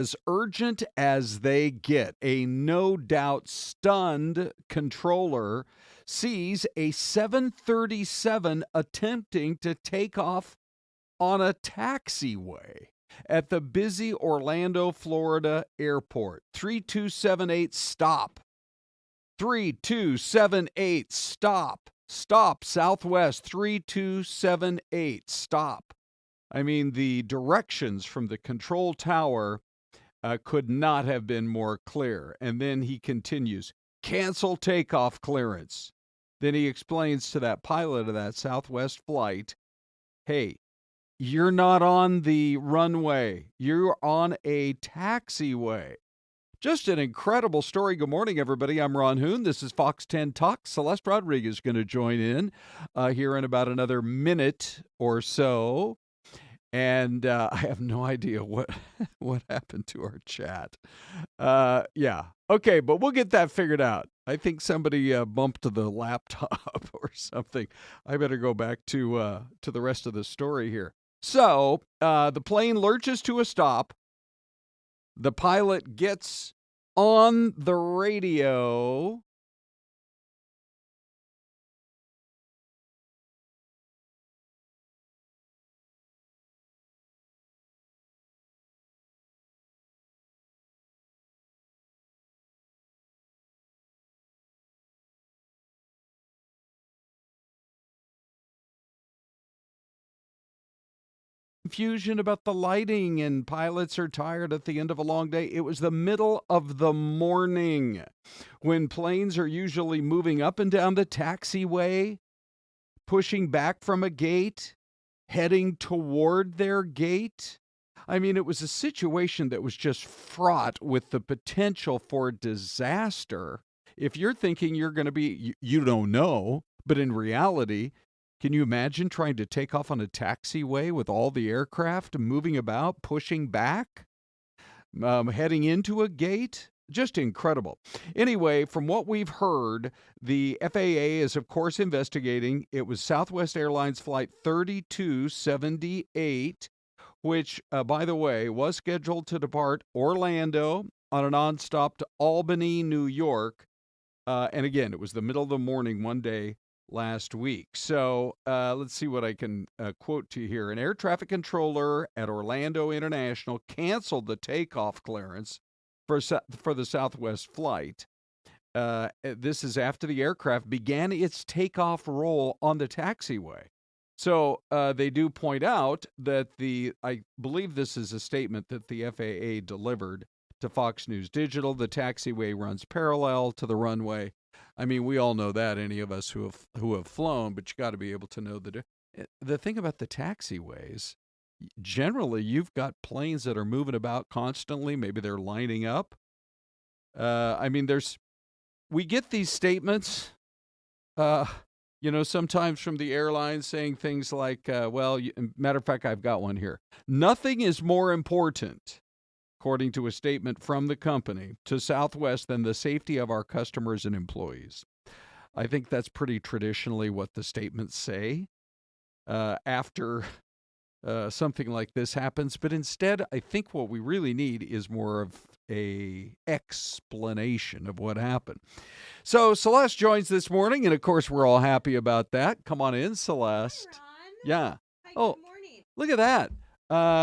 as urgent as they get. A no doubt stunned controller sees a 737 attempting to take off on a taxiway at the busy Orlando, Florida airport. 3278, stop. 3278, stop. Stop, Southwest 3278, stop. I mean, the directions from the control tower could not have been more clear. And then he continues, cancel takeoff clearance. Then he explains to that pilot of that Southwest flight, hey, you're not on the runway. You're on a taxiway. Just an incredible story. Good morning, everybody. I'm Ron Hoon. This is Fox 10 Talk. Syleste Rodriguez is going to join in here in about another minute or so. And I have no idea what happened to our chat. Yeah. Okay, but we'll get that figured out. I think somebody bumped the laptop or something. I better go back to the rest of the story here. So the plane lurches to a stop. The pilot gets on the radio. Confusion about the lighting, and pilots are tired at the end of a long day. It was the middle of the morning when planes are usually moving up and down the taxiway, pushing back from a gate, heading toward their gate. I mean, it was a situation that was just fraught with the potential for disaster. If you're thinking you're going to be, you don't know, but in reality, can you imagine trying to take off on a taxiway with all the aircraft moving about, pushing back, heading into a gate? Just incredible. Anyway, from what we've heard, the FAA is, of course, investigating. It was Southwest Airlines Flight 3278, which, by the way, was scheduled to depart Orlando on a nonstop to Albany, New York. And again, it was the middle of the morning one day last week. So let's see what I can quote to you here. An air traffic controller at Orlando International canceled the takeoff clearance for the Southwest flight. This is after the aircraft began its takeoff roll on the taxiway. So they do point out that I believe this is a statement that the FAA delivered to Fox News Digital. The taxiway runs parallel to the runway. I mean, we all know that, any of us who have flown, but you got to be able to know the thing about the taxiways. Generally, you've got planes that are moving about constantly. Maybe they're lining up. I mean, we get these statements, sometimes from the airlines saying things like, matter of fact, I've got one here. Nothing is more important, according to a statement from the company to Southwest, than the safety of our customers and employees. I think that's pretty traditionally what the statements say after something like this happens. But instead, I think what we really need is more of a explanation of what happened. So Syleste joins this morning, and of course, we're all happy about that. Come on in, Syleste. Hi, Ron. Yeah. Hi, Oh, good morning. look at that.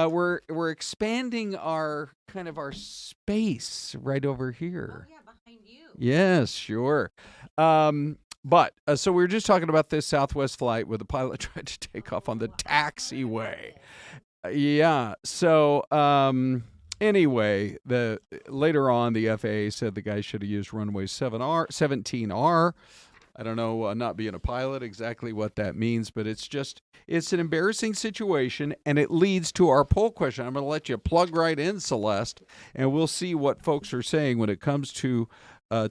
We're expanding our space right over here. Oh, yeah, behind you. Yes, sure. But so we were just talking about this Southwest flight where the pilot tried to take off on the taxiway. Yeah. So anyway, later on the FAA said the guy should have used runway 17R. I don't know, not being a pilot, exactly what that means, but it's an embarrassing situation, and it leads to our poll question. I'm going to let you plug right in, Syleste, and we'll see what folks are saying when it comes to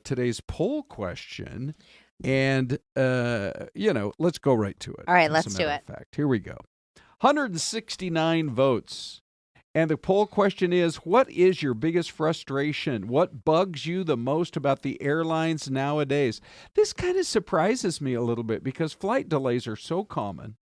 today's poll question. And, let's go right to it. All right, let's do it. Fact. Here we go. 169 votes. And the poll question is, what is your biggest frustration? What bugs you the most about the airlines nowadays? This kind of surprises me a little bit because flight delays are so common.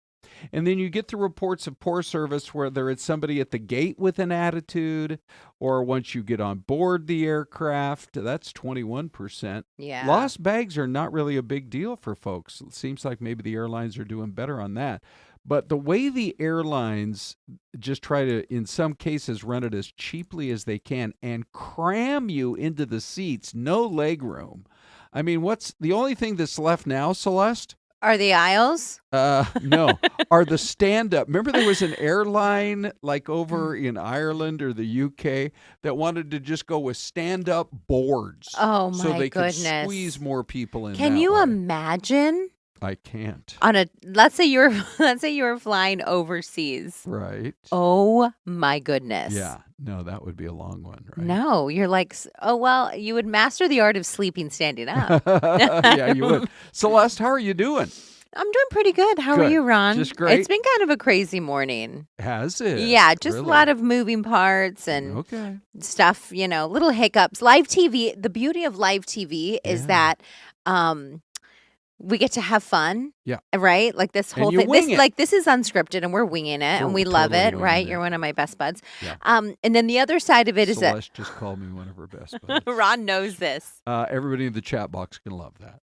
And then you get the reports of poor service, whether it's somebody at the gate with an attitude or once you get on board the aircraft. That's 21%. Yeah. Lost bags are not really a big deal for folks. It seems like maybe the airlines are doing better on that. But the way the airlines just try to, in some cases, run it as cheaply as they can and cram you into the seats, no leg room. I mean, what's the only thing that's left now, Celeste? Are the aisles? No, are the stand-up. Remember there was an airline like over in Ireland or the UK that wanted to just go with stand-up boards. Oh, so my they goodness. could squeeze more people in. Can that you way. imagine? I can't. Let's say you're flying overseas. Right. Oh my goodness. Yeah. No, that would be a long one, right? No, you're like, oh well, you would master the art of sleeping standing up. Yeah, you would. Celeste, how are you doing? I'm doing pretty good. How are Good. you, Ron? Just great. It's been kind of a crazy morning. Has it? Yeah, just Really? a lot of moving parts and Okay. stuff, little hiccups. Live TV, the beauty of live TV is Yeah. that we get to have fun. Yeah. Right? Like this And whole you thing. wing it. This is unscripted and we're winging it and We're we love totally it, winging right? it. You're one of my best buds. Yeah. And then the other side of it is that Celeste just called me one of her best buds. Ron knows this. Everybody in the chat box can love that.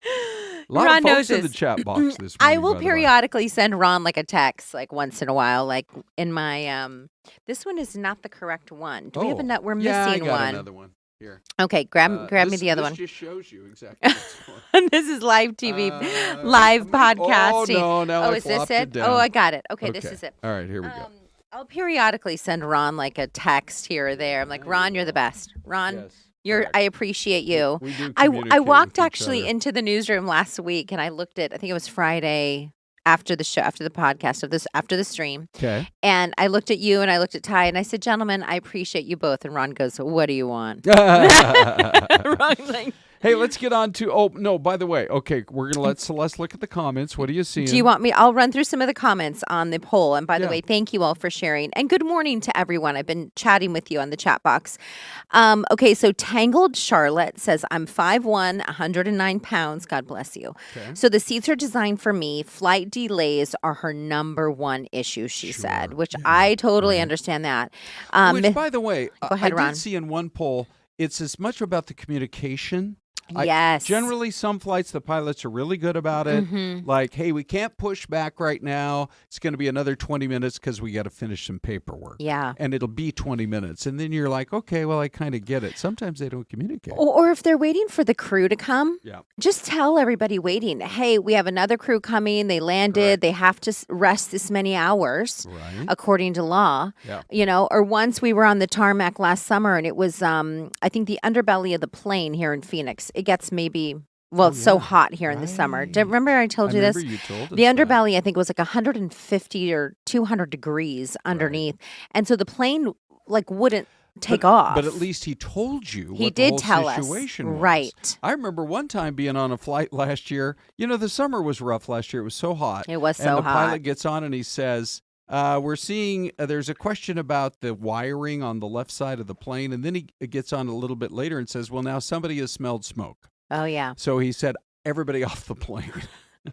A lot Ron of knows folks in the this. chat box this morning. I will by the way. periodically send Ron like a text, like once in a while, like in my this one is not the correct one. Do we have Oh, We're yeah, missing I got one. another one. Here. Okay, grab me This- the other this one. just shows you exactly what's going This is live TV, on. live Oh, podcasting. no, now Oh, I is this flopped it? down. Oh, I got it. Okay, this Okay. is it. All right, here we go. I'll periodically send Ron like a text here or there. I'm like, Ron, you're the best. Ron, Yes, you're. correct. I appreciate you. We do I communicate walked with each actually other. into the newsroom last week and I looked at, I think it was Friday after the show, after the podcast after the stream. Okay. And I looked at you and I looked at Ty and I said, gentlemen, I appreciate you both. And Ron goes, what do you want? Ron's like, Hey, let's get on to. Oh no! By the way, okay, we're gonna let Celeste look at the comments. What are you seeing? do you want me? I'll run through some of the comments on the poll. And by the Yeah. way, thank you all for sharing. And good morning to everyone. I've been chatting with you on the chat box. Okay, so Tangled Charlotte says, I'm 5'1", 109 pounds. God bless you. Okay. So the seats are designed for me. Flight delays are her number one issue, she said, which I totally understand that. Which, by the way, Go ahead, I Ron. did see in one poll, it's as much about the communication. Yes. Generally, some flights, the pilots are really good about it. Mm-hmm. Like, hey, we can't push back right now. It's going to be another 20 minutes because we got to finish some paperwork. Yeah. And it'll be 20 minutes. And then you're like, okay, well, I kind of get it. Sometimes they don't communicate. Or if they're waiting for the crew to come, Yeah. just tell everybody waiting, hey, we have another crew coming. They landed. Correct. They have to rest this many hours. Right. According to law, Yeah. or once we were on the tarmac last summer and it was, I think the underbelly of the plane here in Phoenix, it gets maybe, it's so yeah. hot here in the summer. Right. Remember I told you remember this? you told us The that. underbelly, I think, was like 150 or 200 degrees underneath. And so the plane wouldn't take off. But at least he told you He what did the tell whole us. situation was. Right. I remember one time being on a flight last year. The summer was rough last year. It was so hot. It was and so the hot. pilot gets on and he says, we're seeing, there's a question about the wiring on the left side of the plane. And then he gets on a little bit later and says, well, now somebody has smelled smoke. Oh, yeah. So he said, everybody off the plane.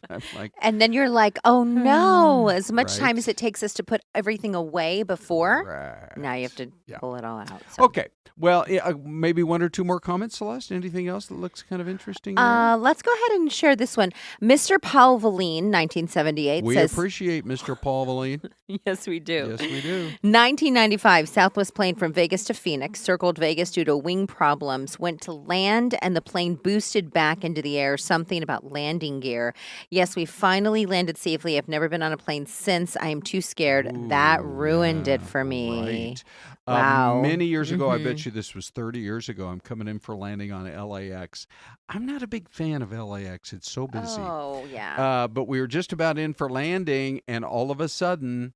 I'm like, And then you're like, oh no, as much Right. time as it takes us to put everything away before, right. now you have to Yeah. pull it all out. So. Okay. Well, maybe one or two more comments, Celeste. Anything else that looks kind of interesting there? Let's go ahead and share this one. Mr. Paul Valine, 1978, We says, appreciate Mr. Paul Valine. yes, we do. Yes, we do. 1995, Southwest plane from Vegas to Phoenix, circled Vegas due to wing problems, went to land, and the plane boosted back into the air. Something about landing gear. Yes, we finally landed safely. I've never been on a plane since. I am too scared. That ruined it for me. Right. Wow. Many years ago, I Mhm. bet you this was 30 years ago, I'm coming in for landing on LAX. I'm not a big fan of LAX. It's so busy. Oh, yeah. But we were just about in for landing, and all of a sudden,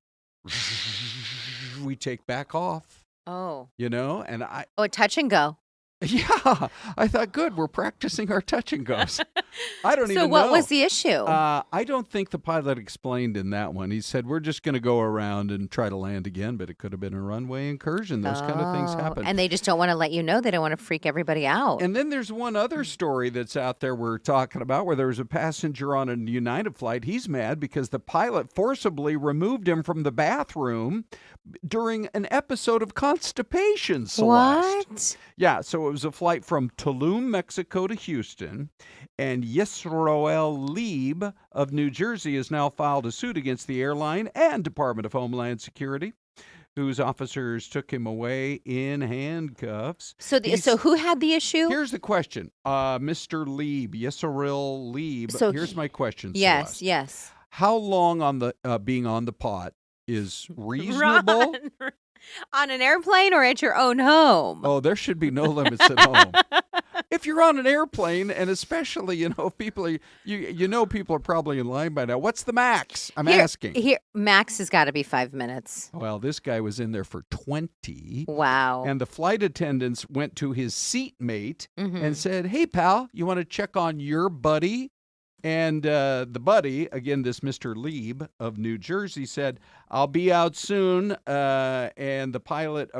we take back off, Oh. and Oh, touch and go. Yeah, I thought, good, we're practicing our touch and goes. I don't So even what know. was the issue? I don't think the pilot explained in that one. He said, we're just going to go around and try to land again, but it could have been a runway incursion. Those kind of things happen. And they just don't want to let you know. They don't want to freak everybody out. And then there's one other story that's out there we're talking about where there was a passenger on a United flight. He's mad because the pilot forcibly removed him from the bathroom during an episode of constipation, Celeste. What? Yeah, so it was a flight from Tulum, Mexico to Houston, and Yisroel Lieb of New Jersey has now filed a suit against the airline and Department of Homeland Security, whose officers took him away in handcuffs. So who had the issue? Here's the question. Mr. Lieb, Yisroel Lieb, So here's my question, Yes, Celeste. yes. How long on the being on the pot is reasonable? Run. On an airplane or at your own home? Oh, there should be no limits at home. If you're on an airplane, and especially, if people are, people are probably in line by now. What's the max? I'm asking. Here, max has got to be 5 minutes. Well, this guy was in there for 20. Wow. And the flight attendants went to his seatmate Mm-hmm. and said, "Hey, pal, you want to check on your buddy?" And the buddy, again, this Mr. Lieb of New Jersey, said, "I'll be out soon." And the pilot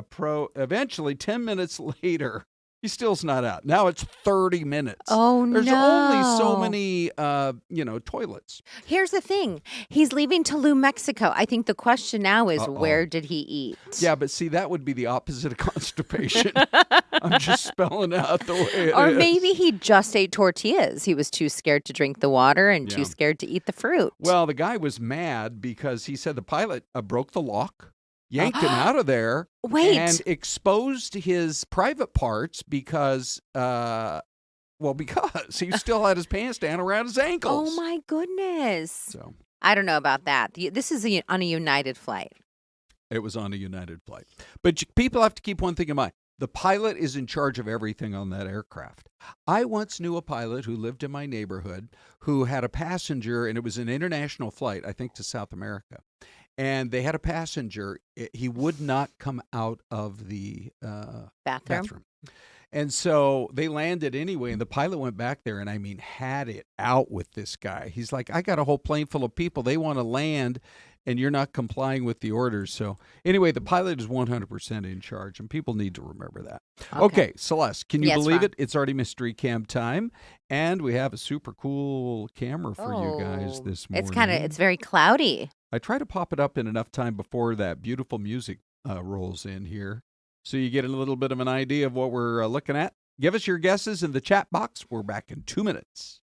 eventually, 10 minutes later, he still's not out. Now it's 30 minutes. Oh, There's no. only so many, toilets. Here's the thing. He's leaving Tulum, Mexico. I think the question now is, where did he eat? Yeah, but see, that would be the opposite of constipation. I'm just spelling out the way it is. Or maybe he just ate tortillas. He was too scared to drink the water and too scared to eat the fruit. Well, the guy was mad because he said the pilot broke the lock, yanked him out of there, and exposed his private parts because he still had his pants down around his ankles. Oh, my goodness. So I don't know about that. This is on a United flight. it was on a United flight. But people have to keep one thing in mind. The pilot is in charge of everything on that aircraft. I once knew a pilot who lived in my neighborhood who had a passenger, and it was an international flight, I think to South America. And they had a passenger. He would not come out of the bathroom. And so they landed anyway, and the pilot went back there and, had it out with this guy. He's like, I got a whole plane full of people. They want to land, and you're not complying with the orders. So anyway, the pilot is 100% in charge, and people need to remember that. Okay, Celeste, can you believe it? It's already Mystery Cam time, and we have a super cool camera for you guys this morning. It's very cloudy. I try to pop it up in enough time before that beautiful music rolls in here, so you get a little bit of an idea of what we're looking at. Give us your guesses in the chat box. We're back in 2 minutes.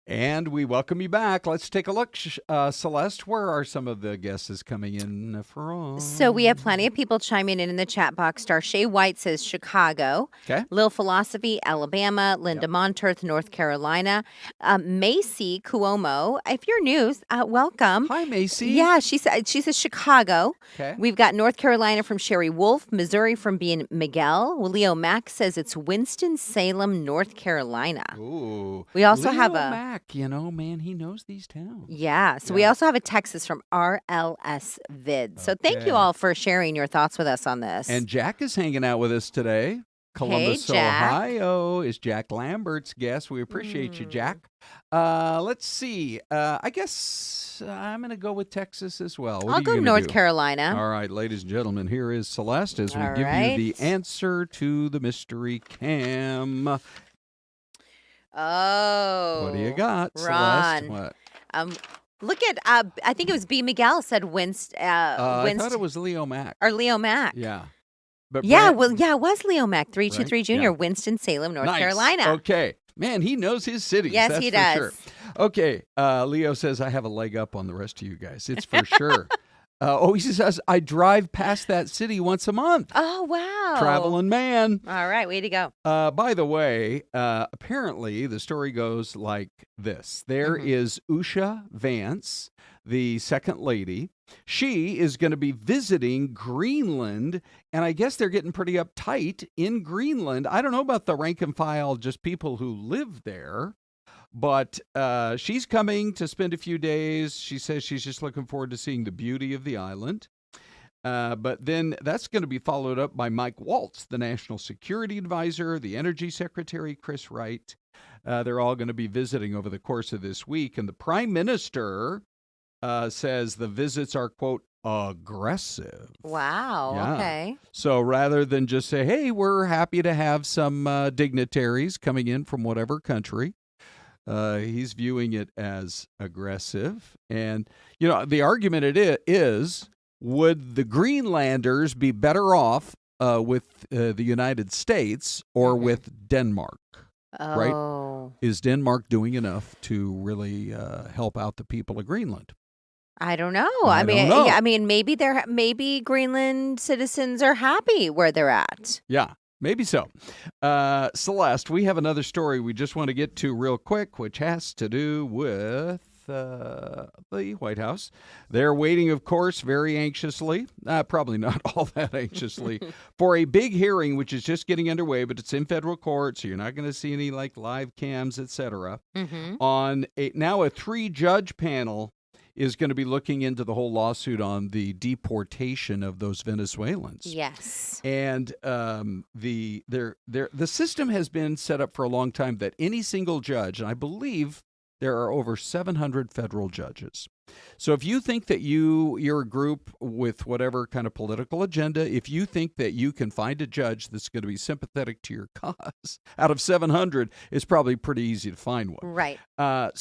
And we welcome you back. Let's take a look. Celeste, where are some of the guesses coming in from? So we have plenty of people chiming in the chat box. Starshay White says Chicago. Okay. Lil Philosophy, Alabama. Linda Monterth, North Carolina. Macy Cuomo, if you're new, welcome. Hi, Macy. Yeah, she says Chicago. Okay. We've got North Carolina from Sherry Wolf, Missouri from Bean Miguel. Leo Mack says it's Winston-Salem, North Carolina. Ooh. We also Leo have a Mack, man, he knows these towns. Yeah. So we also have a Texas from RLS Vid. So thank you all for sharing your thoughts with us on this. And Jack is hanging out with us today. Columbus, Ohio is Jack Lambert's guest. We appreciate you, Jack. Let's see. I guess I'm going to go with Texas as well. I'll go North Carolina. All right, ladies and gentlemen, here is Celeste as we give you the answer to the mystery cam. Oh. What do you got, Ron? Celeste? What? Look at, I think it was B. Miguel said Winston. I thought it was Leo Mack. Or Leo Mack. Yeah. But it was Leo Mack, 323 Jr., Winston-Salem, North Carolina. Okay. Man, he knows his cities. Yes, that's he for does. Sure. Okay. Leo says, I have a leg up on the rest of you guys. It's for sure. He says, I drive past that city once a month. Oh, wow. Traveling man. All right, way to go. By the way, apparently the story goes like this. There is Usha Vance, the second lady. She is going to be visiting Greenland, and I guess they're getting pretty uptight in Greenland. I don't know about the rank and file, just people who live there. But she's coming to spend a few days. She says she's just looking forward to seeing the beauty of the island. But then that's going to be followed up by Mike Waltz, the National Security Advisor, the Energy Secretary, Chris Wright. They're all going to be visiting over the course of this week. And the Prime Minister says the visits are, quote, aggressive. Wow. Yeah. Okay. So rather than just say, hey, we're happy to have some dignitaries coming in from whatever country, he's viewing it as aggressive. And, the argument is, would the Greenlanders be better off with the United States or with Denmark? Oh. Right? Is Denmark doing enough to really help out the people of Greenland? I don't know. I don't know. Yeah, maybe Greenland citizens are happy where they're at. Yeah. Maybe so. Celeste, we have another story we just want to get to real quick, which has to do with the White House. They're waiting, of course, very anxiously, probably not all that anxiously, for a big hearing, which is just getting underway, but it's in federal court, so you're not going to see any live cams, etc. On a 3-judge panel is going to be looking into the whole lawsuit on the deportation of those Venezuelans. Yes. And the system has been set up for a long time that any single judge, and I believe there are over 700 federal judges. So if you think that you're a group with whatever kind of political agenda, if you think that you can find a judge that's going to be sympathetic to your cause, out of 700, it's probably pretty easy to find one. Right. But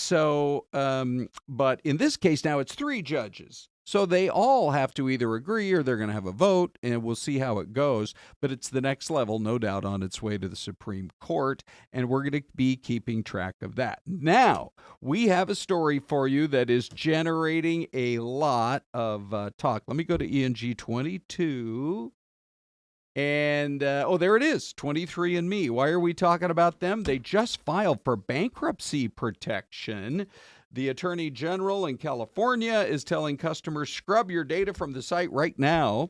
in this case now it's 3 judges. So they all have to either agree or they're going to have a vote, and we'll see how it goes. But it's the next level, no doubt, on its way to the Supreme Court, and we're going to be keeping track of that. Now, we have a story for you that is generating a lot of talk. Let me go to ENG 22. And, there it is, 23andMe. Why are we talking about them? They just filed for bankruptcy protection. The Attorney General in California is telling customers, scrub your data from the site right now.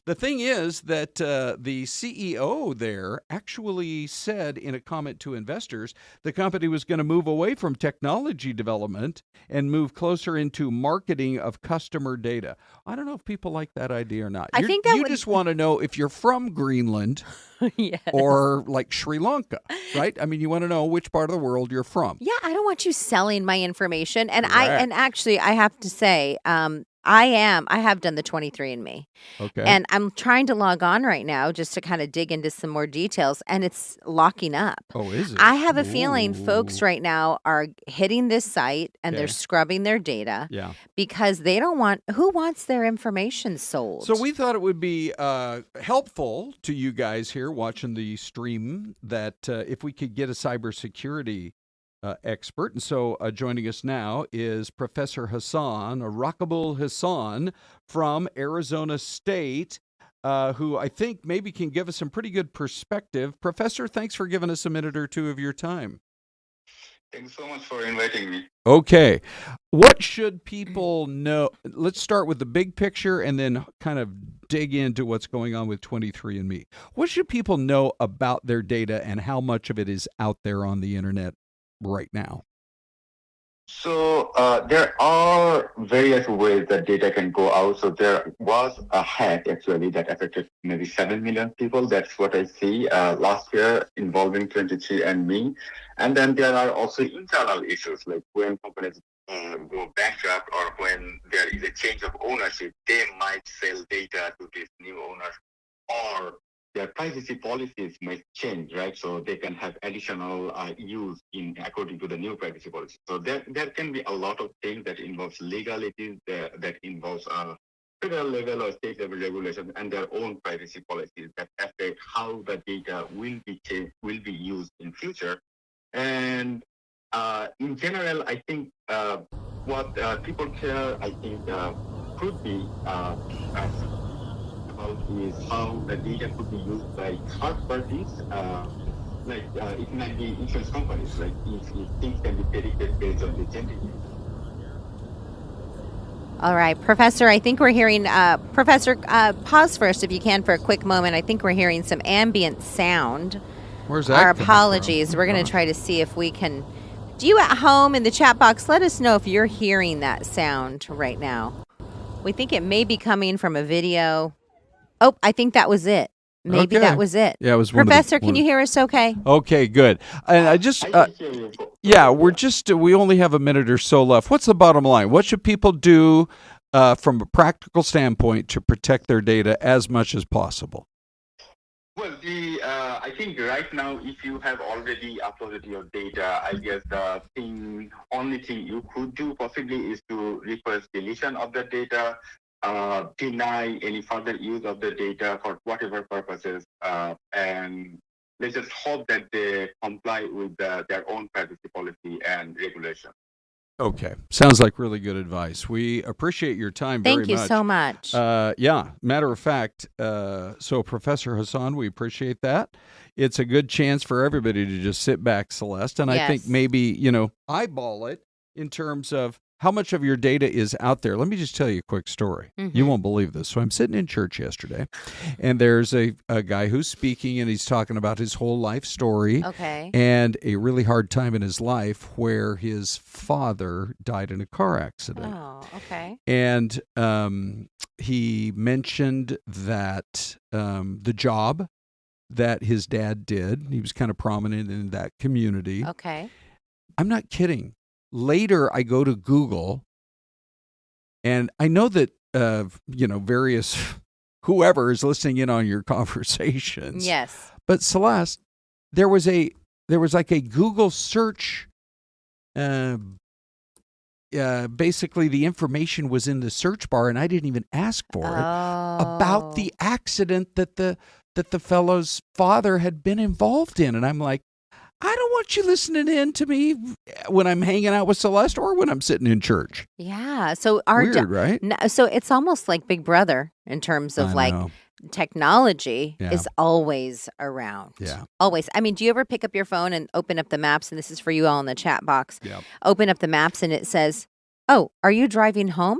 The thing is that the CEO there actually said in a comment to investors the company was going to move away from technology development and move closer into marketing of customer data. I don't know if people like that idea or not. I think that you just want to know if you're from Greenland yes. or like Sri Lanka, right? I mean, you want to know which part of the world you're from. Yeah, I don't want you selling my information. And Correct. Actually, I have to say, I have done the 23andMe. Okay. And I'm trying to log on right now just to kind of dig into some more details, and it's locking up. Oh, is it? I have a feeling folks right now are hitting this site and they're scrubbing their data because they don't want, who wants their information sold? So we thought it would be helpful to you guys here watching the stream that if we could get a cybersecurity expert. And so joining us now is Professor Hassan, Rakabul Hassan from Arizona State, who I think maybe can give us some pretty good perspective. Professor, thanks for giving us a minute or two of your time. Thanks so much for inviting me. Okay. What should people know? Let's start with the big picture and then kind of dig into what's going on with 23andMe. What should people know about their data and how much of it is out there on the internet right now? So there are various ways that data can go out. So there was a hack actually that affected maybe 7 million people. That's what I see last year involving 23andMe. And then there are also internal issues like when companies go bankrupt or when there is a change of ownership, they might sell data to this new owner, or their privacy policies might change, right? So they can have additional use in according to the new privacy policy. So there can be a lot of things that involves legalities, that involves federal level or state level regulation and their own privacy policies that affect how the data will be used in future. And in general, I think what people care, I think, could be is how the data could be used by third parties, it might be insurance companies, like if things can be predicted based on the gender. All right, Professor, I think we're hearing, Professor, pause first if you can for a quick moment. I think we're hearing some ambient sound. Where's that Our coming apologies. from? We're going to try to see if we can. Do you at home in the chat box, let us know if you're hearing that sound right now. We think it may be coming from a video. Oh, I think that was it. Maybe Okay. that was it. Yeah, it was Professor, can you hear us okay? Okay, good. And I just, I can hear you. yeah, we only have a minute or so left. What's the bottom line? What should people do from a practical standpoint to protect their data as much as possible? Well, I think right now, if you have already uploaded your data, I guess the only thing you could do possibly is to request deletion of the data, deny any further use of the data for whatever purposes, and let's just hope that they comply with their own privacy policy and regulation. Okay. Sounds like really good advice. We appreciate your time very much. Thank you so much. Yeah. Matter of fact, so Professor Hassan, we appreciate that. It's a good chance for everybody to just sit back, Syleste, and I think Yes. maybe, eyeball it in terms of how much of your data is out there. Let me just tell you a quick story. Mm-hmm. You won't believe this. So I'm sitting in church yesterday, and there's a guy who's speaking, and he's talking about his whole life story. Okay. And a really hard time in his life where his father died in a car accident. Oh, okay. And he mentioned that the job that his dad did, he was kind of prominent in that community. Okay. I'm not kidding. Later, I go to Google, and I know that, various whoever is listening in on your conversations. Yes. But Syleste, there was like a Google search. Basically, the information was in the search bar, and I didn't even ask for it, about the accident that the fellow's father had been involved in, and I'm like, I don't want you listening in to me when I'm hanging out with Syleste or when I'm sitting in church. Yeah. So Weird, right? so it's almost like Big Brother in terms of I know. technology Yeah. is always around. Yeah. Always. I mean, do you ever pick up your phone and open up the maps? And this is for you all in the chat box. Yeah. Open up the maps and it says, "Oh, are you driving home?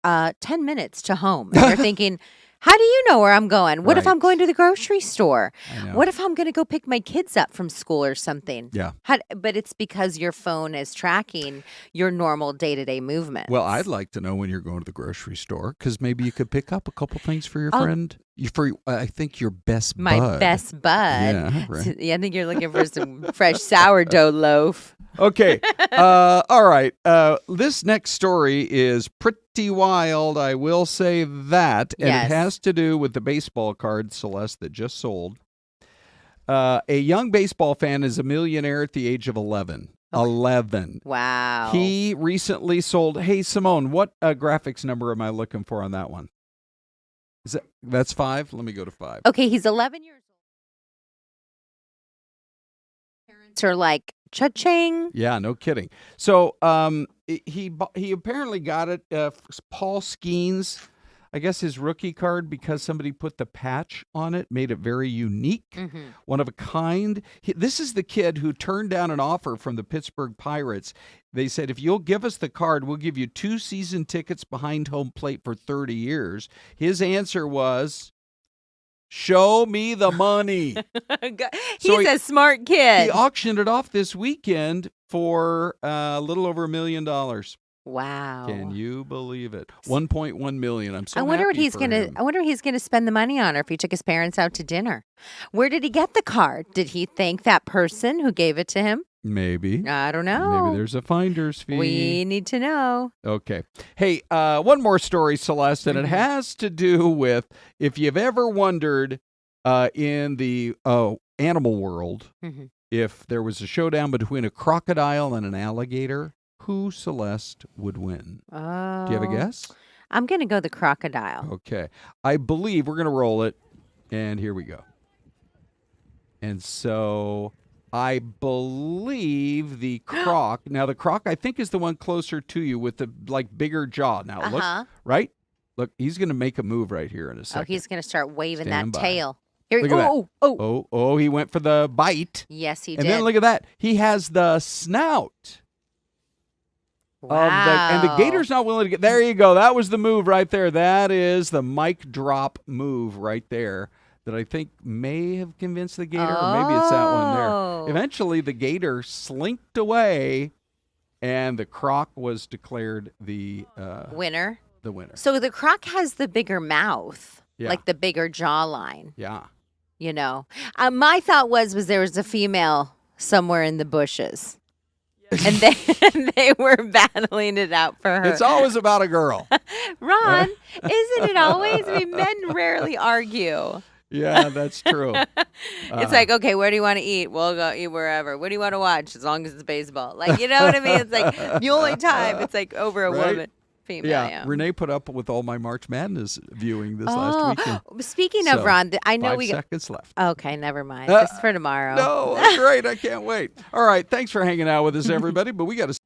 10 minutes to home." And you're thinking, how do you know where I'm going? What if Right. I'm going to the grocery store? I know. What if I'm going to go pick my kids up from school or something? Yeah. But it's because your phone is tracking your normal day-to-day movements. Well, I'd like to know when you're going to the grocery store, because maybe you could pick up a couple things for your Oh. friend. I think your best My bud. best bud. Yeah, right. Yeah, I think you're looking for some fresh sourdough loaf. Okay. All right. This next story is pretty wild, I will say that. And Yes. it has to do with the baseball card, Syleste, that just sold. A young baseball fan is a millionaire at the age of 11. 11. Wow. He recently sold. Hey, Simone, what graphics number am I looking for on that one? That's 5? Let me go to 5. Okay, he's 11 years old. Parents are like Cha-ching. Yeah, no kidding. So he apparently got it. Paul Skeens, I guess his rookie card, because somebody put the patch on it, made it very unique, one of a kind. This is the kid who turned down an offer from the Pittsburgh Pirates. They said, if you'll give us the card, we'll give you 2 season tickets behind home plate for 30 years. His answer was, show me the money. He's a smart kid. He auctioned it off this weekend for a little over $1 million. Wow. Can you believe it? 1.1 million. I'm so I wonder what happy he's for gonna. him. I wonder what he's gonna spend the money on, or if he took his parents out to dinner. Where did he get the card? Did he thank that person who gave it to him? Maybe. I don't know. Maybe there's a finder's fee. We need to know. Okay. Hey, one more story, Celeste, and it has to do with if you've ever wondered in the animal world if there was a showdown between a crocodile and an alligator, who, Celeste, would win? Oh. Do you have a guess? I'm going to go the crocodile. Okay. I believe we're going to roll it, and here we go. And so I believe the Croc, now the Croc I think is the one closer to you with the bigger jaw. Now look, right? Look, he's going to make a move right here in a second. Oh, he's going to start waving Stand that by. tail. Here Look he at go. that. Oh, he went for the bite. Yes, he And did. then look at that. He has the snout. Wow. And the gator's not willing to get. There you go. That was the move right there. That is the mic drop move right there that I think may have convinced the gator, or maybe it's that one there. Eventually, the gator slinked away, and the Croc was declared the winner. The winner. So the Croc has the bigger mouth, like the bigger jawline. Yeah. You know, my thought was there was a female somewhere in the bushes. And they were battling it out for her. It's always about a girl. Ron, isn't it always? I mean, men rarely argue. Yeah, that's true. It's like, okay, where do you want to eat? We'll go eat wherever. What do you want to watch? As long as it's baseball. Like, you know what I mean? It's like the only time it's like over a woman. Female, yeah. Renee put up with all my March Madness viewing this last weekend. Speaking of Ron, I know 5 seconds left. Okay, never mind. Just for tomorrow. No, that's great. I can't wait. All right, thanks for hanging out with us, everybody. But we got to